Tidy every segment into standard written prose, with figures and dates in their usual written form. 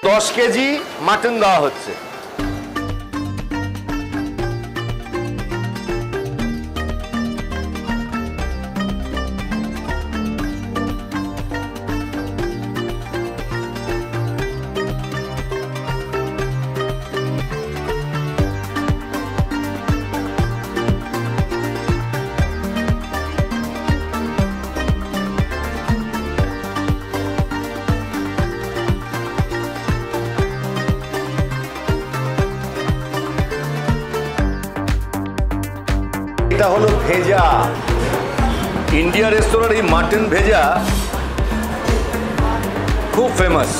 10 KG mutton দেওয়া হচ্ছে। এটা হলো ভেজা। ইন্ডিয়া রেস্তোরাঁর এই মাটন ভেজা খুব ফেমাস।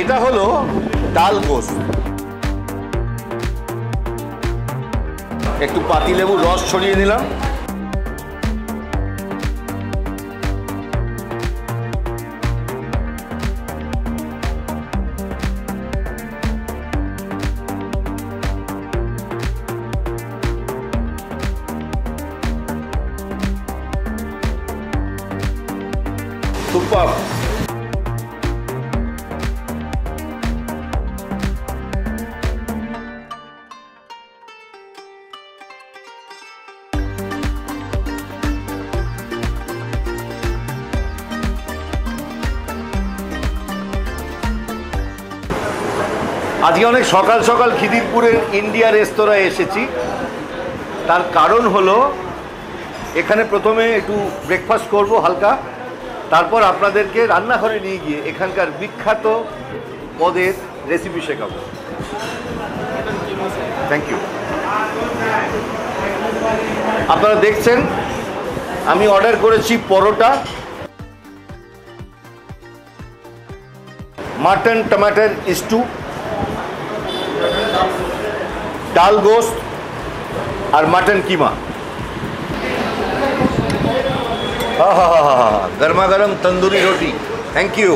এটা হলো ডাল গোস্ত। একটু পাতিলেবুর রস ছড়িয়ে নিলাম। সুপার। আজকে অনেক সকাল সকাল খিদিরপুরের ইন্ডিয়া রেস্তোরাঁয় এসেছি। তার কারণ হলো এখানে প্রথমে একটু ব্রেকফাস্ট করব হালকা, তারপর আপনাদেরকে রান্নাঘরে নিয়ে গিয়ে এখানকার বিখ্যাত পদের রেসিপি শেখাবো। Thank you. আপনারা দেখছেন আমি অর্ডার করেছি পরোটা, মাটন টমেটোর স্টু, ডাল গোস্ত আর মাটন কিমা। গরমা গরম তন্দুরি রুটি। Thank you.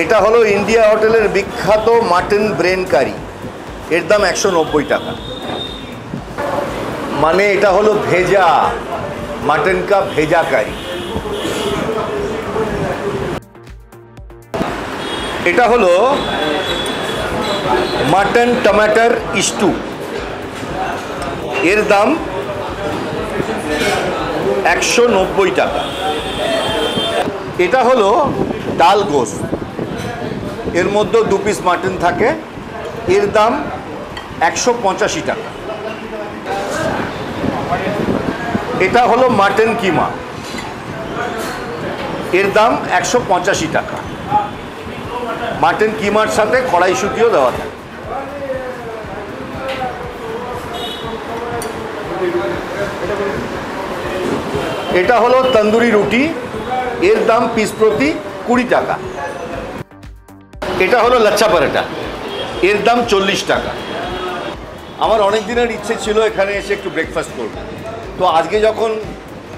এটা হলো ইন্ডিয়া হোটেলের বিখ্যাত মাটন ব্রেন কারি। এর দাম 190 টাকা। মানে এটা হলো ভেজা মাটন কা ভেজা কারি। এটা হলো মাটন টমেটোর স্টু। এর দাম 190 টাকা। এটা হলো ডাল গোস্ত। এর মধ্যে 2 পিস মাটন থাকে। এর দাম 185 টাকা। এটা হলো মাটন কিমা। এর দাম 185 টাকা। মাটন কিমার সাথে কড়াইশুঁটিও দেওয়া থাকে। এটা হলো তন্দুরি রুটি। এর দাম পিস প্রতি 20 টাকা। এটা হলো লাচ্ছা পরোটা। এর দাম 40 টাকা। আমার অনেক দিনের ইচ্ছে ছিল এখানে এসে একটু ব্রেকফাস্ট করব। তো আজকে যখন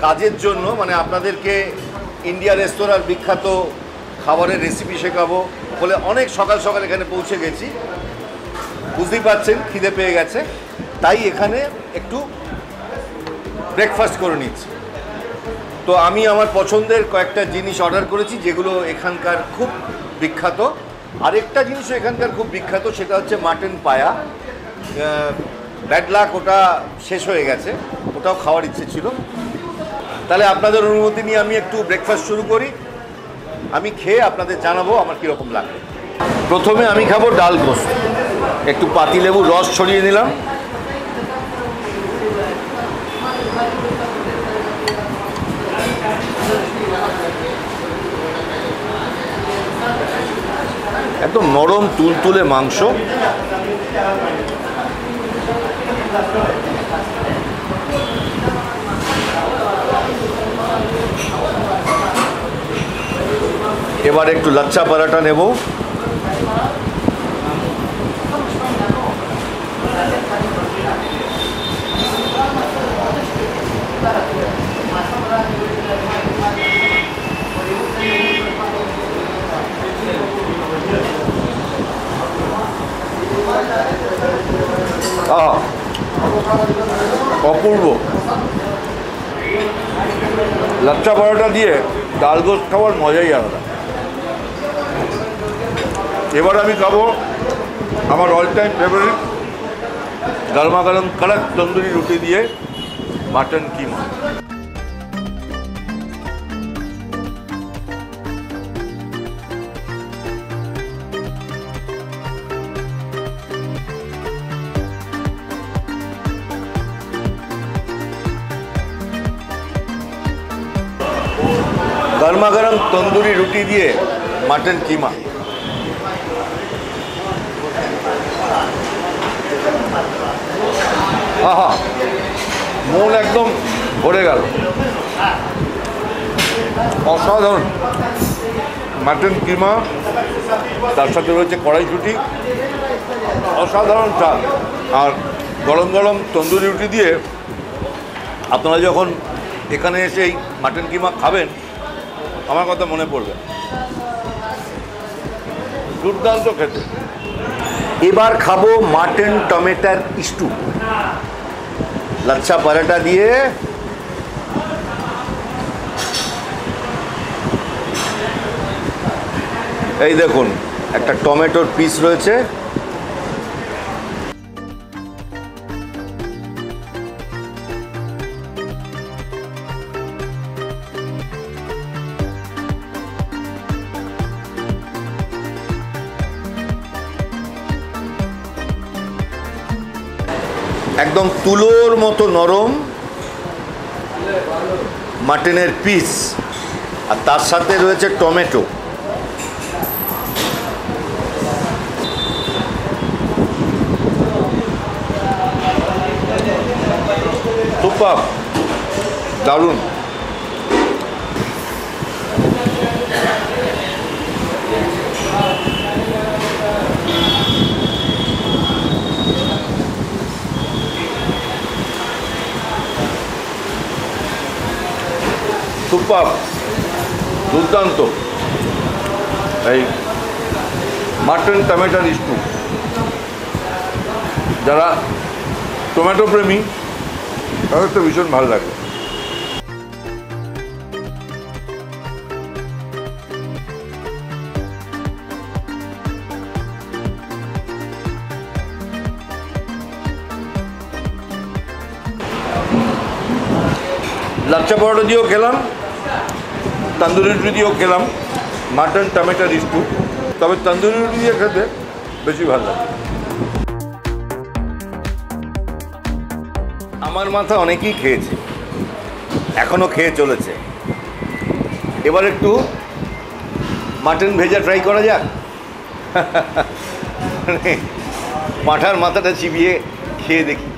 কাজের জন্য মানে আপনাদেরকে ইন্ডিয়া রেস্তোরাঁর বিখ্যাত খাবারের রেসিপি শেখাবো বলে অনেক সকাল সকাল এখানে পৌঁছে গেছি। বুঝতেই পারছেন খিদে পেয়ে গেছে, তাই এখানে একটু ব্রেকফাস্ট করে নিচ্ছি। তো আমি আমার পছন্দের কয়েকটা জিনিস অর্ডার করেছি যেগুলো এখানকার খুব বিখ্যাত। আরেকটা জিনিসও এখানকার খুব বিখ্যাত, সেটা হচ্ছে মাটন পায়া। ব্যাড লাক ওটা শেষ হয়ে গেছে, ওটাও খাওয়ার ইচ্ছে ছিল। তাহলে আপনাদের অনুমতি নিয়ে আমি একটু ব্রেকফাস্ট শুরু করি। আমি খেয়ে আপনাদের জানাবো আমার কীরকম লাগে। প্রথমে আমি খাবো ডাল গোস্ত। একটু পাতিলেবুর রস ছড়িয়ে নিলাম। একদম নরম তুলতুলে মাংস। এবার একটু লাচ্ছা পরাঠা নেব। আহা, অপূর্ব। লাচ্ছা পরোটা দিয়ে ডাল গোস্ত খাওয়ার মজাই আলাদা। এবার আমি খাবো আমার অল টাইম ফেভারিট গরমা গরম কড়ক তন্দুরি রুটি দিয়ে মাটন কিমা। গরমা গরম তন্দুরি রুটি দিয়ে মাটন কিমা। আহা, মন একদম ভরে গেল। অসাধারণ মাটন কিমা, তার সাথে রয়েছে কড়াইশুঁটি, অসাধারণ স্বাদ। আর গরম গরম তন্দুরি রুটি দিয়ে আপনারা যখন এখানে এসে এই মাটন কিমা খাবেন, আমার কথা মনে পড়বে। দুর্দান্ত খেতে। এবার খাবো মাটন টমেটোর স্টু লাচ্ছা পরোটা দিয়ে। এই দেখুন, একটা টমেটোর পিস রয়েছে, একদম তুলোর মতো নরম মাটনের পিস, আর তার সাথে রয়েছে টমেটো। সুপার, দারুণ। সুপার, দুর্দান্ত। এই মাটন টমেটোর স্টু, যারা টমেটো প্রেমী তাদের তো ভীষণ ভালো লাগে। লাচ্ছা পরোটা দিয়েও খেলাম, তন্দুরি রুটি দিয়েও খেলাম মাটন টমেটোর স্টু, তবে তন্দুরি রুটি দিয়ে খেতে বেশি ভালো লাগে। আমার মাথা অনেকেই খেয়েছে, এখনও খেয়ে চলেছে। এবার একটু মাটন ভেজা ট্রাই করা যাক। পাঁঠার মাথাটা চিবিয়ে খেয়ে দেখি।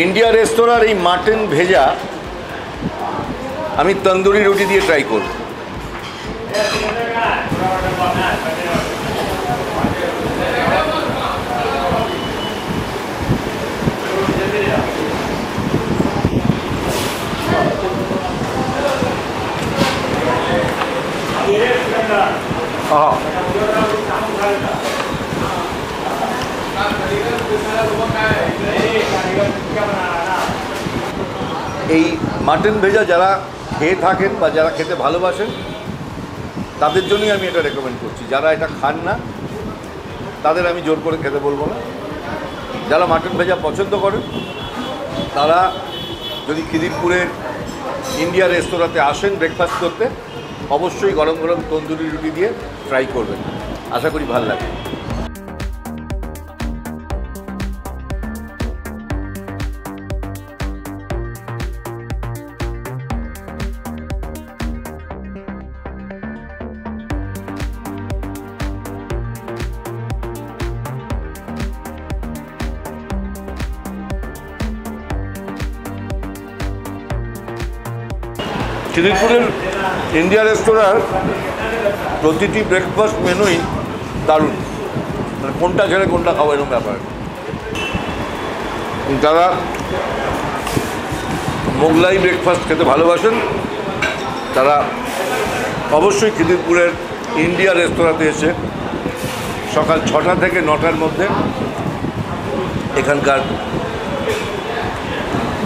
ইন্ডিয়া রেস্তোরাঁর এই মাটন ভেজা আমি তন্দুরি রুটি দিয়ে ট্রাই করব। এই মাটন ভেজা যারা খেয়ে থাকেন বা যারা খেতে ভালোবাসেন তাদের জন্যই আমি এটা রেকমেন্ড করছি। যারা এটা খান না তাদের আমি জোর করে খেতে বলবো না। যারা মাটন ভেজা পছন্দ করেন তারা যদি খিদিরপুরের ইন্ডিয়া রেস্তোরাঁতে আসেন ব্রেকফাস্ট করতে, অবশ্যই গরম গরম তন্দুরি রুটি দিয়ে ট্রাই করবেন, আশা করি ভালো লাগে। খিদিরপুরের ইন্ডিয়া রেস্তোরাঁর প্রতিটি ব্রেকফাস্ট মেনুই দারুণ, মানে কোনটা ছেড়ে কোনটা খাওয়া এরকম ব্যাপার। যারা মোগলাই ব্রেকফাস্ট খেতে ভালোবাসেন তারা অবশ্যই খিদিরপুরের ইন্ডিয়া রেস্তোরাঁতে এসে সকাল 6টা থেকে 9টার মধ্যে এখানকার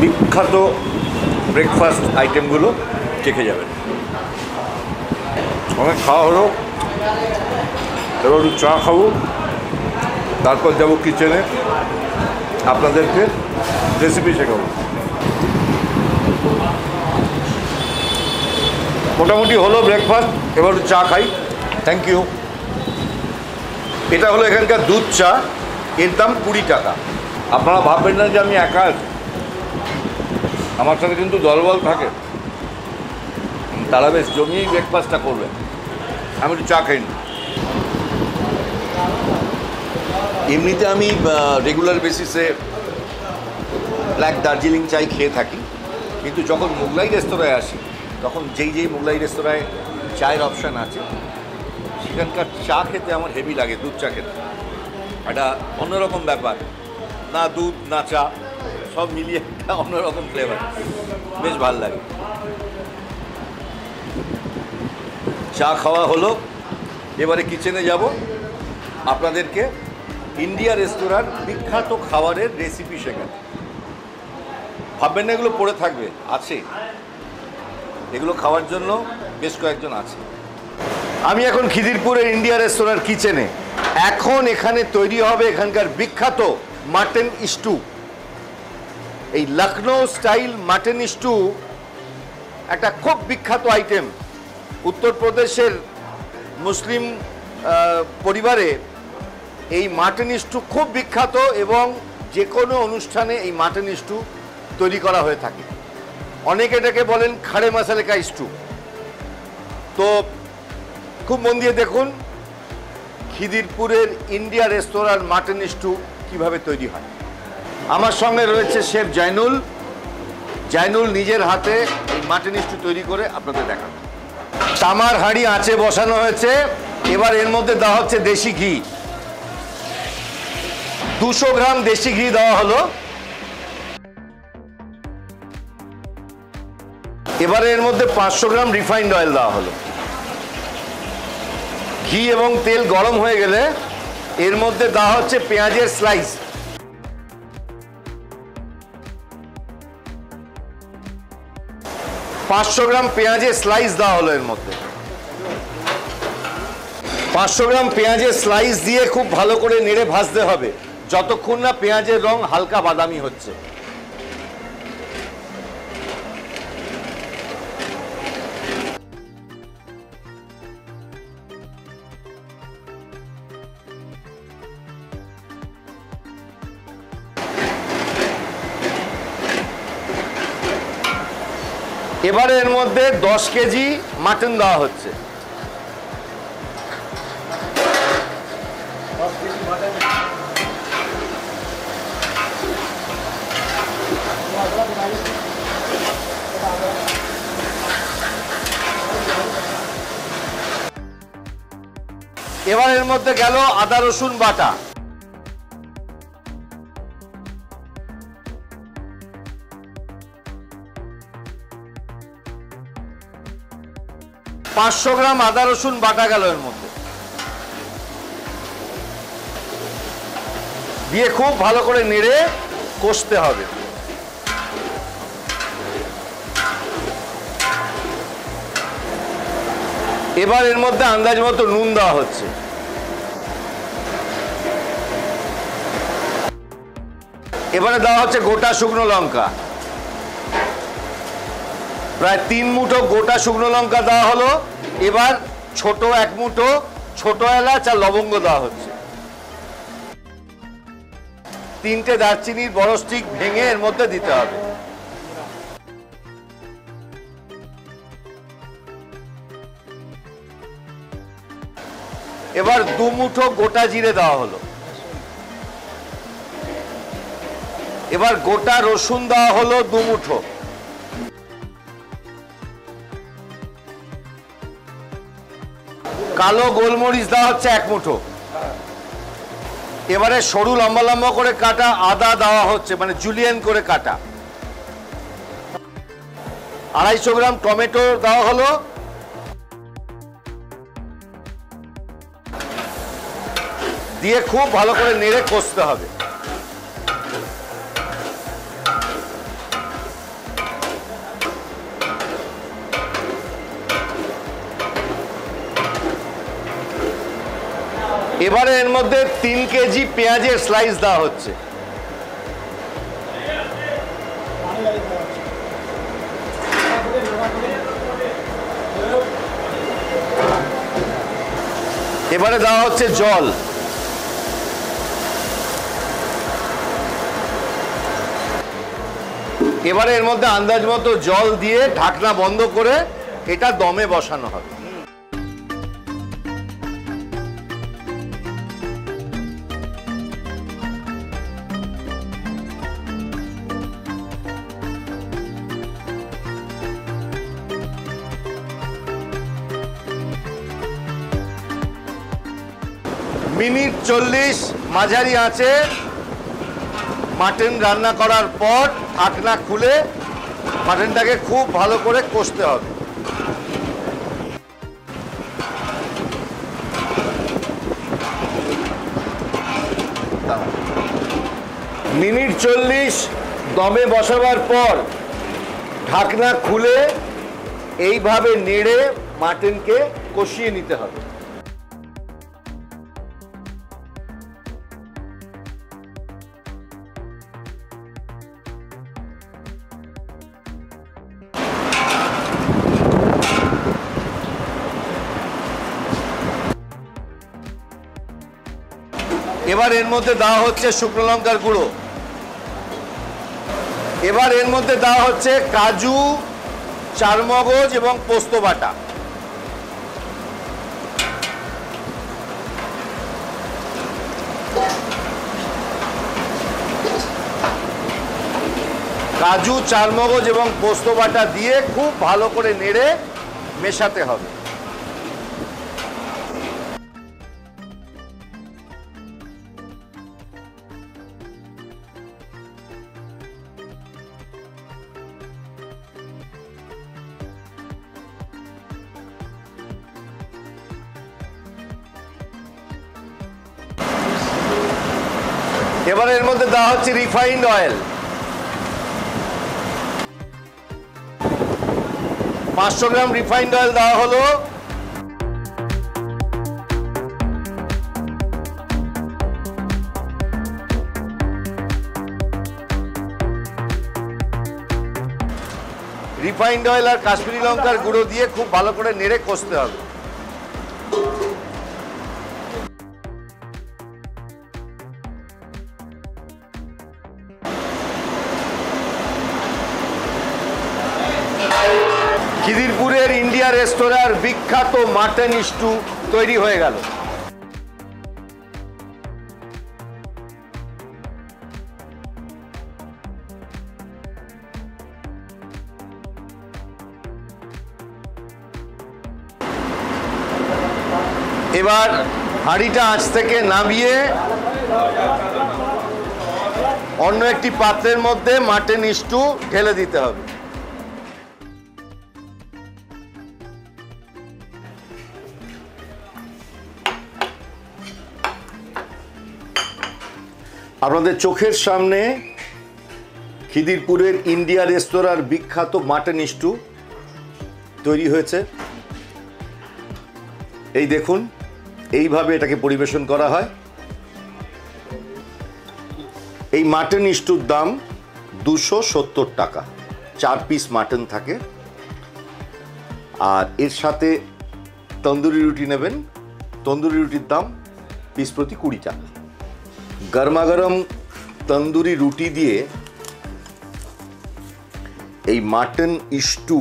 বিখ্যাত ব্রেকফাস্ট আইটেমগুলো চেখে যাবেন। অনেক খাওয়া হলো, এবার একটু চা খাবো, তারপর যাবো কিচেনে, আপনাদেরকে রেসিপি শেখাবো। মোটামুটি হলো ব্রেকফাস্ট, এবার একটু চা খাই। Thank you. এটা হলো এখানকার দুধ চা, এর দাম 20 টাকা। আপনারা ভাববেন না যে আমি একা আছি, আমার সাথে কিন্তু দলবল থাকে, তারা বেশ জমিয়েই ব্রেকফাস্টটা করবে। আমি একটু চা খাই। এমনিতে আমি রেগুলার বেসিসে ব্ল্যাক দার্জিলিং চাই খেয়ে থাকি, কিন্তু যখন মোগলাই রেস্তোরাঁয় আসি তখন যেই মোগলাই রেস্তোরাঁয় চায়ের অপশান আছে সেখানকার চা খেতে আমার হেভি লাগে। দুধ চা খেতে একটা অন্যরকম ব্যাপার, না দুধ না চা, সব মিলিয়ে একটা অন্যরকম ফ্লেভার, বেশ ভালো লাগে। চা খাওয়া হলো, এবারে কিচেনে যাব, আপনাদেরকে ইন্ডিয়া রেস্তোরাঁর বিখ্যাত খাবারের রেসিপি শেখাতে। ভাববেন না এগুলো পড়ে থাকবে, আছে, এগুলো খাওয়ার জন্য বেশ কয়েকজন আছে। আমি এখন খিদিরপুরের ইন্ডিয়া রেস্তোরাঁর কিচেনে। এখন এখানে তৈরি হবে এখানকার বিখ্যাত মাটন স্টু। এই লখনৌ স্টাইল মাটন স্টু একটা খুব বিখ্যাত আইটেম। উত্তরপ্রদেশের মুসলিম পরিবারে এই মাটন স্টু খুব বিখ্যাত এবং যে কোনো অনুষ্ঠানে এই মাটন স্টু তৈরি করা হয়ে থাকে। অনেকে এটাকে বলেন খাড়ে মশালে কা স্টু। তো খুব মন দিয়ে দেখুন খিদিরপুরের ইন্ডিয়া রেস্তোরাঁর মাটন স্টু কীভাবে তৈরি হয়। আমার সঙ্গে রয়েছে শেফ জাইনুল। জাইনুল নিজের হাতে এই মাটন স্টু তৈরি করে আপনাদের দেখান। তামার হাঁড়ি আঁচে বসানো হয়েছে, এবার এর মধ্যে দেওয়া হচ্ছে দেশি ঘি। 200 গ্রাম দেশি ঘি দেওয়া হলো। এবারে এর মধ্যে 500 গ্রাম রিফাইন্ড অয়েল দেওয়া হলো। ঘি এবং তেল গরম হয়ে গেলে এর মধ্যে দেওয়া হচ্ছে পেঁয়াজের স্লাইস। পাঁচশো গ্রাম পেঁয়াজের স্লাইস দেওয়া হলো এর মধ্যে। 500 গ্রাম পেঁয়াজের স্লাইস দিয়ে খুব ভালো করে নেড়ে ভাজতে হবে যতক্ষণ না পেঁয়াজের রং হালকা বাদামি হচ্ছে। এবারে এর মধ্যে 10 কেজি মাটন দেওয়া হচ্ছে। এবার এর মধ্যে গেল আদা রসুন বাটা। পাঁচশো গ্রাম আদা রসুন বাটা গেল এর মধ্যে, দিয়ে খুব ভালো করে নেড়ে কষতে হবে। এবার এর মধ্যে আন্দাজ মতো নুন দেওয়া হচ্ছে। এবারে দেওয়া হচ্ছে গোটা শুকনো লঙ্কা, প্রায় 3 মুঠো গোটা শুকনো লঙ্কা দেওয়া হলো। এবার ছোট 1 মুঠো ছোট এলাচ আর লবঙ্গ দেওয়া হচ্ছে। 3টে দারচিনির বড় স্টিক ভেঙে এর মধ্যে দিতে হবে। এবার 2 মুঠো গোটা জিরে দেওয়া হলো। এবার গোটা রসুন দেওয়া হলো 2 মুঠো। কালো গোলমরিচ দেওয়া হচ্ছে 1 মুঠো। এবারে সরু লম্বা লম্বা করে কাটা আদা দেওয়া হচ্ছে, মানে জুলিয়েন করে কাটা। 250 গ্রাম টমেটো দেওয়া হলো। দিয়ে খুব ভালো করে নেড়ে কষতে হবে। এবারে এর মধ্যে 3 কেজি পেঁয়াজের স্লাইস দেওয়া হচ্ছে। এবারে দেওয়া হচ্ছে জল। এবারে এর মধ্যে আন্দাজ মতো জল দিয়ে ঢাকনা বন্ধ করে এটা দমে বসানো হবে। মিনিট 40 মাঝারি আঁচে মাটন রান্না করার পর ঢাকনা খুলে মাটনটাকে খুব ভালো করে কষতে হবে। মিনিট 40 দমে বসাবার পর ঢাকনা খুলে এইভাবে নেড়ে মাটনকে কষিয়ে নিতে হবে। এবার এর মধ্যে দেওয়া হচ্ছে শুকনো লঙ্কার গুঁড়ো। এবার এর মধ্যে দেওয়া হচ্ছে কাজু, চারমগজ এবং পোস্ত বাটা। কাজু, চারমগজ এবং পোস্ত বাটা দিয়ে খুব ভালো করে নেড়ে মেশাতে হবে। এবার এর মধ্যে দেওয়া হচ্ছে রিফাইন্ড অয়েল। 500 গ্রাম রিফাইন্ড অয়েল দেওয়া হলো। রিফাইন্ড অয়েল আর কাশ্মীরি লঙ্কার গুঁড়ো দিয়ে খুব ভালো করে নেড়ে কষতে হবে। খিদিরপুরের ইন্ডিয়া রেস্তোরাঁর বিখ্যাত মাটন স্টু তৈরি হয়ে গেল। এবার হাঁড়িটা আঁচ থেকে নামিয়ে অন্য একটি পাত্রের মধ্যে মাটন স্টু ঢেলে দিতে হবে। আপনাদের চোখের সামনে খিদিরপুরের ইন্ডিয়া রেস্তোরাঁর বিখ্যাত মাটন স্টু তৈরি হয়েছে। এই দেখুন, এইভাবে এটাকে পরিবেশন করা হয়। এই মাটন স্টুর দাম 270 টাকা। 4 পিস মাটন থাকে, আর এর সাথে তন্দুরি রুটি নেবেন। তন্দুরি রুটির দাম পিস প্রতি 20 টাকা। গরমাগরম তন্দুরি রুটি দিয়ে এই মাটন স্টু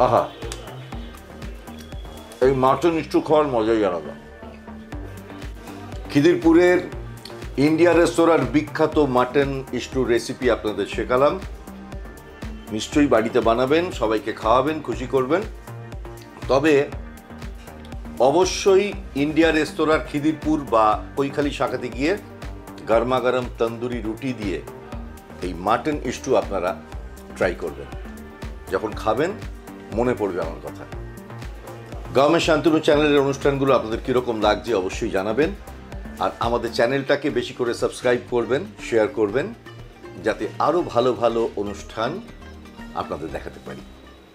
আহা, এই মাটন স্টু খাওয়ার মজাই আলাদা। খিদিরপুরের ইন্ডিয়া রেস্তোরাঁর বিখ্যাত মাটন স্টু রেসিপি আপনাদের শেখালাম। নিশ্চয়ই বাড়িতে বানাবেন, সবাইকে খাওয়াবেন, খুশি করবেন। তবে অবশ্যই ইন্ডিয়া রেস্তোরাঁর খিদিরপুর বা কৈখালি শাখাতে গিয়ে গরমাগরম তন্দুরি রুটি দিয়ে এই মাটন স্টু আপনারা ট্রাই করবেন। যখন খাবেন মনে পড়বে আমার কথা। গভর্নমেন্ট শান্তনু চ্যানেলের অনুষ্ঠানগুলো আপনাদের কীরকম লাগছে অবশ্যই জানাবেন, আর আমাদের চ্যানেলটাকে বেশি করে সাবস্ক্রাইব করবেন, শেয়ার করবেন, যাতে আরও ভালো ভালো অনুষ্ঠান আপনাদের দেখাতে পারি।